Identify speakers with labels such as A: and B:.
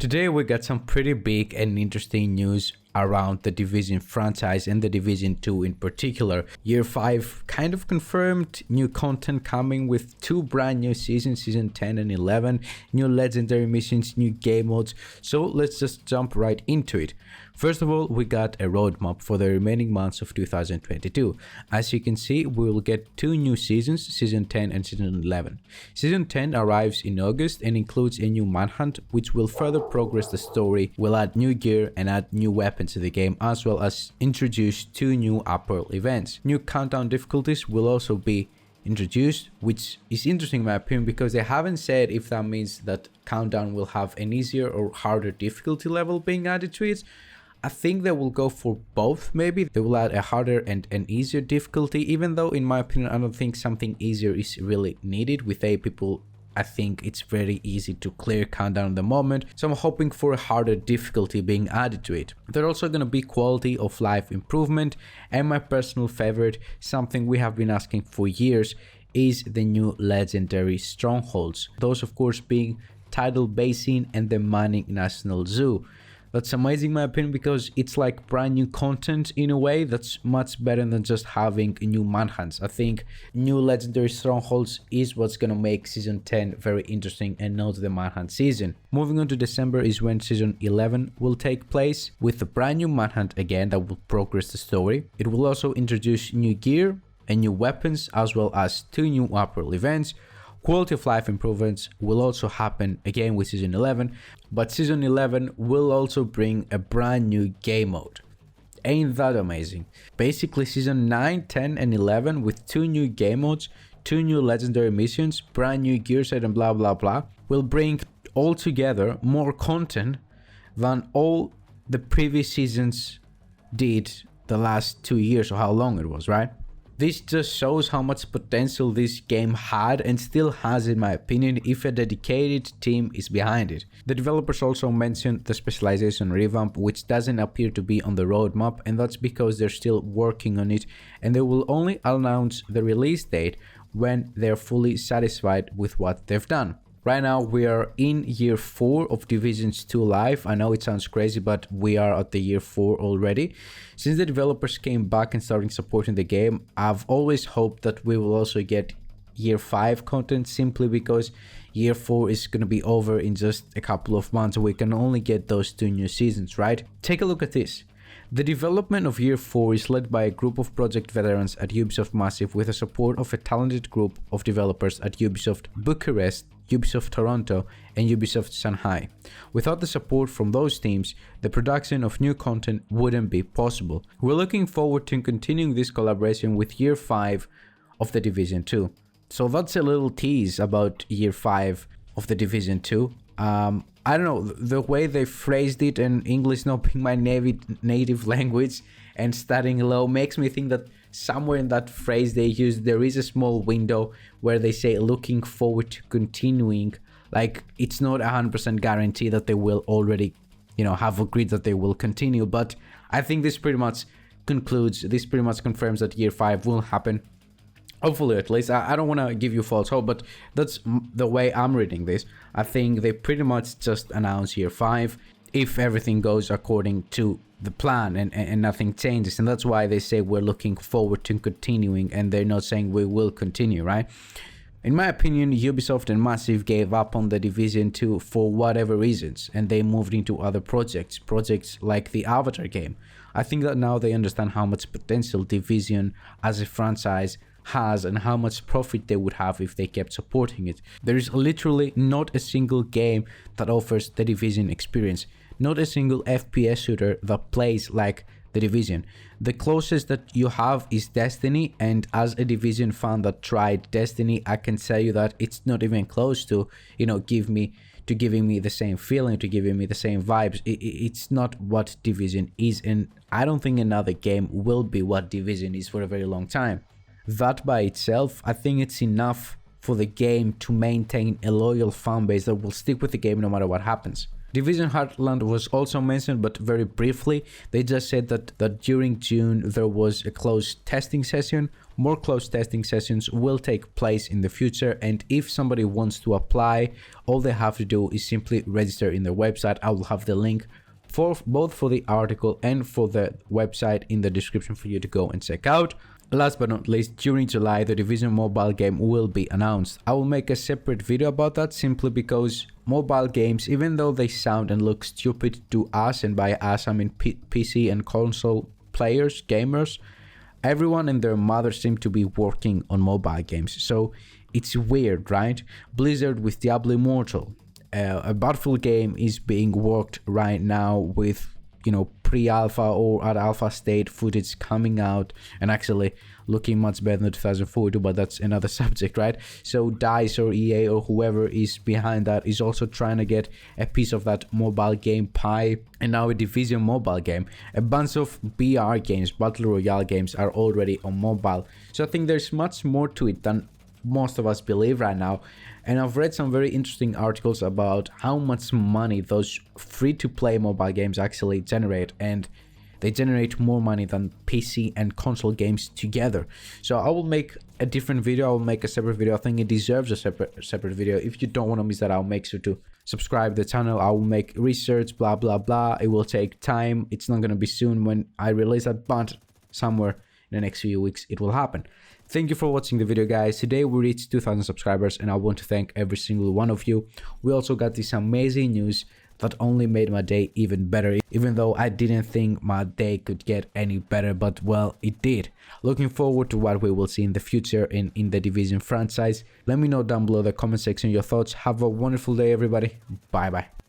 A: Today we got some pretty big and interesting news around the Division franchise and the Division 2 in particular. Year 5 kind of confirmed new content coming with 2 brand new seasons, Season 10 and 11, new legendary missions, new game modes. So let's just jump right into it. First of all, we got a roadmap for the remaining months of 2022. As you can see, we will get 2 new seasons, Season 10 and Season 11. Season 10 arrives in August and includes a new manhunt, which will further progress the story, will add new gear and add new weapons to the game, as well as introduce 2 new upper events. New countdown difficulties will also be introduced, which is interesting in my opinion because they haven't said if that means that countdown will have an easier or harder difficulty level being added to it. I think they will go for both. Maybe they will add a harder and an easier difficulty, even though in my opinion I don't think something easier is really needed. With 8 people, I think it's very easy to clear countdown at the moment, so I'm hoping for a harder difficulty being added to it. There's also going to be quality of life improvement, and my personal favorite, something we have been asking for years, is the new legendary strongholds. Those of course being Tidal Basin and the Manning National Zoo. That's amazing in my opinion because it's like brand new content in a way that's much better than just having new manhunts. I think new legendary strongholds is what's gonna make Season 10 very interesting and not the manhunt season. Moving on to December is when Season 11 will take place with a brand new manhunt again that will progress the story. It will also introduce new gear and new weapons as well as 2 new upper events. Quality of life improvements will also happen again with Season 11, but Season 11 will also bring a brand new game mode. Ain't that amazing? Basically Season 9, 10 and 11 with 2 new game modes, 2 new legendary missions, brand new gear set and blah blah blah will bring altogether more content than all the previous seasons did the last 2 years or how long it was, right? This just shows how much potential this game had and still has in my opinion if a dedicated team is behind it. The developers also mentioned the specialization revamp, which doesn't appear to be on the roadmap, and that's because they're still working on it and they will only announce the release date when they're fully satisfied with what they've done. Right now we are in year 4 of Divisions 2 live. I know it sounds crazy, but we are at the year 4 already. Since the developers came back and started supporting the game, I've always hoped that we will also get year 5 content, simply because year 4 is going to be over in just a couple of months. We can only get those 2 new seasons, right? Take a look at this. The development of Year 4 is led by a group of project veterans at Ubisoft Massive with the support of a talented group of developers at Ubisoft Bucharest, Ubisoft Toronto and Ubisoft Shanghai. Without the support from those teams, the production of new content wouldn't be possible. We're looking forward to continuing this collaboration with Year 5 of the Division 2. So that's a little tease about Year 5 of the Division 2. I don't know, the way they phrased it, and English not being my native language and starting low makes me think that somewhere in that phrase they use there is a small window where they say looking forward to continuing. Like it's not 100% guarantee that they will already, have agreed that they will continue, but I think this pretty much confirms that Year 5 will happen. Hopefully, at least. I don't want to give you false hope, but that's the way I'm reading this. I think they pretty much just announced Year 5 if everything goes according to the plan and nothing changes. And that's why they say we're looking forward to continuing, and they're not saying we will continue, right? In my opinion, Ubisoft and Massive gave up on the Division 2 for whatever reasons, and they moved into other projects like the Avatar game. I think that now they understand how much potential Division as a franchise has and how much profit they would have if they kept supporting it. There is literally not a single game that offers the Division experience, not a single FPS shooter that plays like the Division. The closest that you have is Destiny, and as a Division fan that tried Destiny, I can tell you that it's not even close to, giving me the same feeling, to giving me the same vibes. It's not what Division is, and I don't think another game will be what Division is for a very long time. That by itself, I think it's enough for the game to maintain a loyal fan base that will stick with the game no matter what happens. Division Heartland was also mentioned, but very briefly. They just said that during June there was a closed testing session. more closed testing sessions will take place in the future, and if somebody wants to apply, all they have to do is simply register in their website. I will have the link for both for the article and for the website in the description for you to go and check out. Last but not least, during July, the Division mobile game will be announced. I will make a separate video about that simply because mobile games, even though they sound and look stupid to us, and by us I mean PC and console players, gamers, everyone and their mother seem to be working on mobile games. So it's weird, right? Blizzard with Diablo Immortal. A Battlefield game is being worked right now with, you know, pre-alpha or at alpha state footage coming out and actually looking much better than 2042, but that's another subject, right? So DICE or EA or whoever is behind that is also trying to get a piece of that mobile game pie. And now a Division mobile game. A bunch of BR games, Battle Royale games, are already on mobile. So I think there's much more to it than most of us believe right now. And I've read some very interesting articles about how much money those free-to-play mobile games actually generate, and they generate more money than PC and console games together. So I will make a different video. I will make a separate video. I think it deserves a separate video. If you don't want to miss that, I'll make sure to subscribe to the channel. I will make research, blah blah blah. It will take time. It's not going to be soon when I release that, but somewhere in the next few weeks it will happen. Thank you for watching the video, guys. Today we reached 2,000 subscribers, and I want to thank every single one of you. We also got this amazing news that only made my day even better, even though I didn't think my day could get any better, but well, it did. Looking forward to what we will see in the future in the Division franchise. Let me know down below in the comment section your thoughts. Have a wonderful day, everybody. Bye bye.